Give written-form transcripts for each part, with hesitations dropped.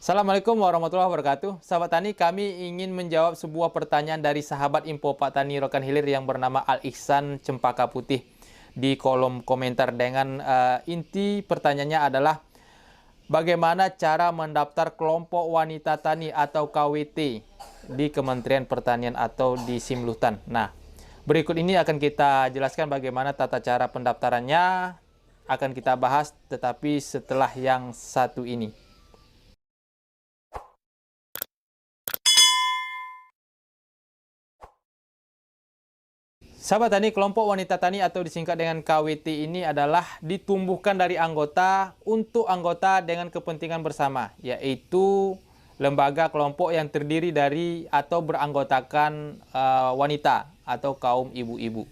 Assalamualaikum warahmatullahi wabarakatuh. Sahabat Tani, kami ingin menjawab sebuah pertanyaan dari sahabat Info Pak Tani Rokan Hilir yang bernama Al Ihsan Cempaka Putih di kolom komentar dengan inti pertanyaannya adalah bagaimana cara mendaftar kelompok wanita tani atau KWT di Kementerian Pertanian atau di Simluhtan. Nah, berikut ini akan kita jelaskan bagaimana tata cara pendaftarannya, akan kita bahas tetapi setelah yang satu ini. Sahabat Tani, kelompok wanita tani atau disingkat dengan KWT ini adalah ditumbuhkan dari anggota untuk anggota dengan kepentingan bersama, yaitu lembaga kelompok yang terdiri dari atau beranggotakan wanita atau kaum ibu-ibu.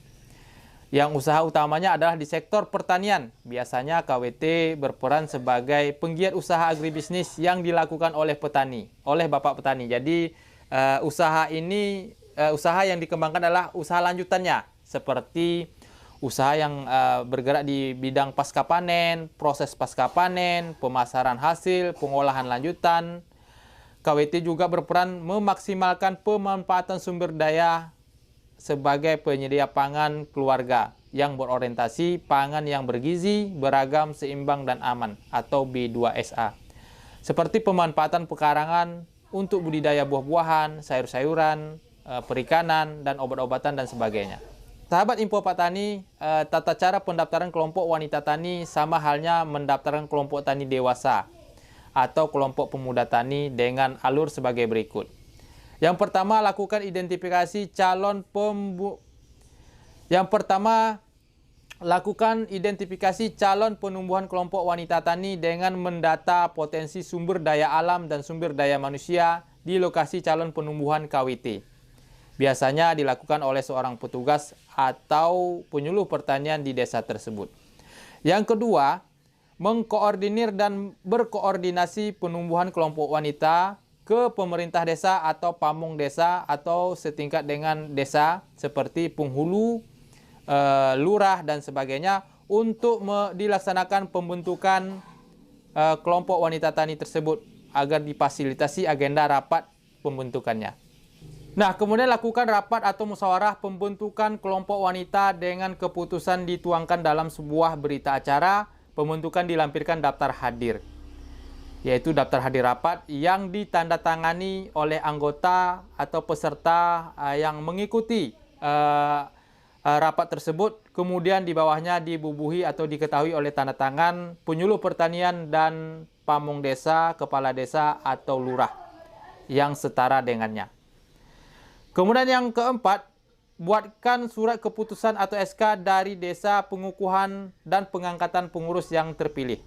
Yang usaha utamanya adalah di sektor pertanian. Biasanya KWT berperan sebagai penggiat usaha agribisnis yang dilakukan oleh petani, oleh bapak petani. Jadi usaha ini usaha yang dikembangkan adalah usaha lanjutannya, seperti usaha yang bergerak di bidang pasca panen, proses pasca panen, pemasaran hasil, pengolahan lanjutan. KWT juga berperan memaksimalkan pemanfaatan sumber daya sebagai penyedia pangan keluarga yang berorientasi pangan yang bergizi, beragam, seimbang, dan aman atau B2SA. Seperti pemanfaatan pekarangan untuk budidaya buah-buahan, sayur-sayuran, perikanan, dan obat-obatan, dan sebagainya. Sahabat Info Pak Tani, tata cara pendaftaran kelompok wanita tani sama halnya mendaftarkan kelompok tani dewasa atau kelompok pemuda tani dengan alur sebagai berikut. Yang pertama, lakukan identifikasi calon penumbuhan kelompok wanita tani dengan mendata potensi sumber daya alam dan sumber daya manusia di lokasi calon penumbuhan KWT. Biasanya dilakukan oleh seorang petugas atau penyuluh pertanian di desa tersebut. Yang kedua, mengkoordinir dan berkoordinasi penumbuhan kelompok wanita ke pemerintah desa atau pamong desa atau setingkat dengan desa seperti penghulu, lurah, dan sebagainya untuk dilaksanakan pembentukan kelompok wanita tani tersebut agar difasilitasi agenda rapat pembentukannya. Nah, kemudian lakukan rapat atau musyawarah pembentukan kelompok wanita dengan keputusan dituangkan dalam sebuah berita acara. Pembentukan dilampirkan daftar hadir, yaitu daftar hadir rapat yang ditandatangani oleh anggota atau peserta yang mengikuti rapat tersebut. Kemudian di bawahnya dibubuhi atau diketahui oleh tanda tangan penyuluh pertanian dan pamong desa, kepala desa, atau lurah yang setara dengannya. Kemudian yang keempat, buatkan surat keputusan atau SK dari desa pengukuhan dan pengangkatan pengurus yang terpilih.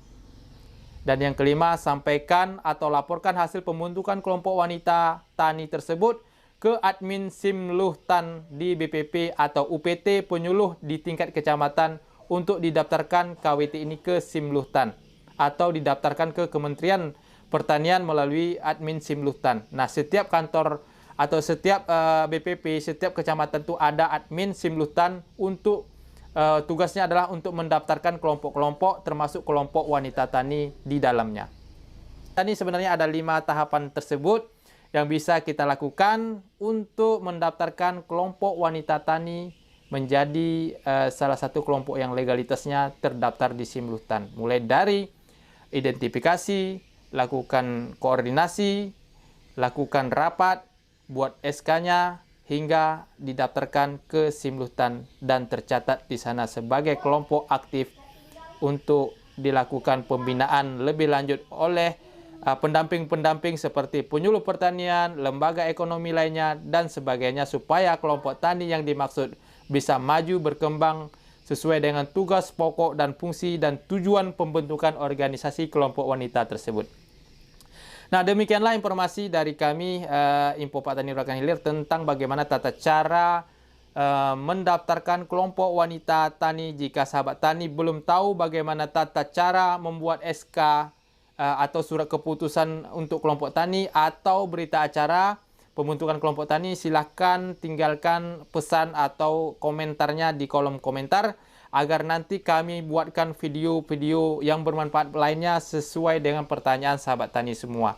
Dan yang kelima, sampaikan atau laporkan hasil pembentukan kelompok wanita tani tersebut ke admin Simluhtan di BPP atau UPT penyuluh di tingkat kecamatan untuk didaftarkan KWT ini ke Simluhtan atau didaftarkan ke Kementerian Pertanian melalui admin Simluhtan. Nah, setiap kantor atau setiap BPP, setiap kecamatan itu ada admin Simluhtan untuk tugasnya adalah untuk mendaftarkan kelompok-kelompok termasuk kelompok wanita tani di dalamnya. Tani sebenarnya ada 5 tahapan tersebut yang bisa kita lakukan untuk mendaftarkan kelompok wanita tani menjadi salah satu kelompok yang legalitasnya terdaftar di Simluhtan. Mulai dari identifikasi, lakukan koordinasi, lakukan rapat, buat SK-nya, hingga didaftarkan ke Simluhtan dan tercatat di sana sebagai kelompok aktif untuk dilakukan pembinaan lebih lanjut oleh pendamping-pendamping seperti penyuluh pertanian, lembaga ekonomi lainnya, dan sebagainya, supaya kelompok tani yang dimaksud bisa maju berkembang sesuai dengan tugas pokok dan fungsi dan tujuan pembentukan organisasi kelompok wanita tersebut. Nah, demikianlah informasi dari kami Info Pak Tani Rokan Hilir tentang bagaimana tata cara mendaftarkan kelompok wanita tani. Jika sahabat tani belum tahu bagaimana tata cara membuat SK atau surat keputusan untuk kelompok tani atau berita acara pembentukan kelompok tani, silahkan tinggalkan pesan atau komentarnya di kolom komentar agar nanti kami buatkan video-video yang bermanfaat lainnya sesuai dengan pertanyaan sahabat tani semua.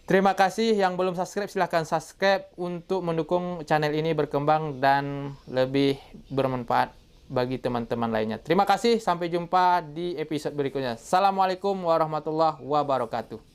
Terima kasih yang belum subscribe, silahkan subscribe untuk mendukung channel ini berkembang dan lebih bermanfaat bagi teman-teman lainnya. Terima kasih, sampai jumpa di episode berikutnya. Assalamualaikum warahmatullahi wabarakatuh.